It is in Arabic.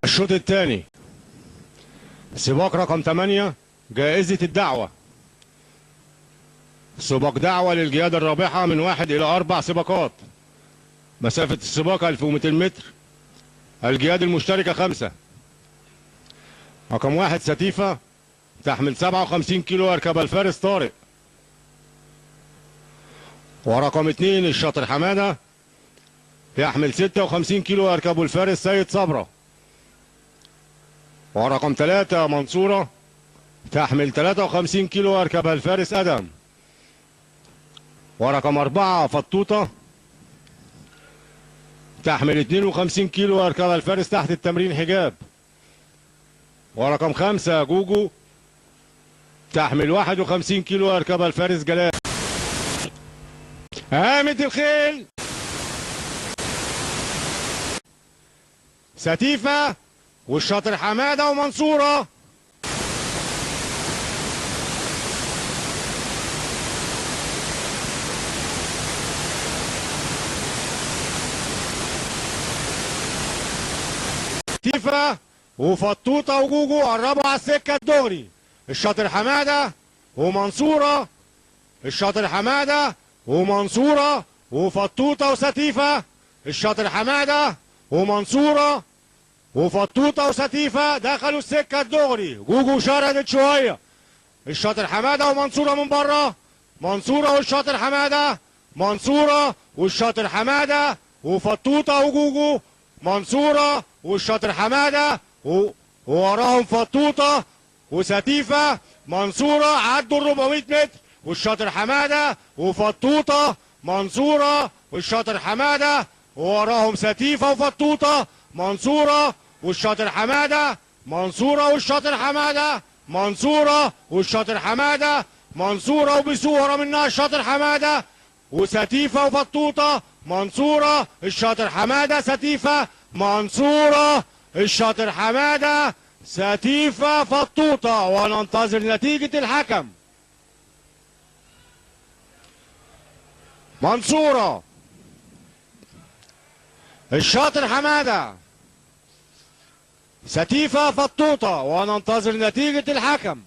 الشوط الثاني سباق رقم 8 جائزة الدعوة. سباق دعوة للجيادة الرابحة من 1 إلى 4 سباقات. مسافة السباق 1200 متر. الجياد المشتركة 5. رقم 1 ستيفة تحمل 57 كيلو يركبها الفارس طارق. ورقم 2 الشاطر حمادة يحمل 56 كيلو يركبه الفارس سيد صبرة. ورقم 3 منصورة تحمل 53 كيلو يركبها الفارس أدم. ورقم 4 فطوطة تحمل 52 كيلو يركبها الفارس تحت التمرين حجاب. ورقم 5 جوجو تحمل 51 كيلو يركبها الفارس جلال. قامت الخيل ستيفة والشاطر حمادة ومنصورة. ستيفة وفطوطة وجوجو قربوا على السكة الدغري. الشاطر حمادة ومنصورة. الشاطر حمادة ومنصورة وفطوطة وستيفة. الشاطر حمادة ومنصورة وفطوطة وستيفة دخلوا السكة الدغري. جوجو شردت شوية. الشاطر حمادة ومنصورة من بره. منصورة والشاطر حمادة. منصورة والشاطر حمادة وفطوطة وجوجو. منصورة والشاطر حمادة ووراهم فطوطة وستيفة. منصورة عدوا ال 400 متر والشاطر حمادة وفطوطة. منصورة والشاطر حمادة ووراهم ستيفة وفطوطة. منصورة والشاطر حمادة. منصورة والشاطر حمادة. منصورة والشاطر حمادة. منصورة وبيسوق ورا منها الشاطر حمادة وستيفة وفطوطة. منصورة الشاطر حمادة ستيفة. منصورة الشاطر حمادة ستيفة فطوطة. وننتظر نتيجة الحكم. منصورة الشاطر حمادة ستيفة فطوطة. وننتظر نتيجة الحكم.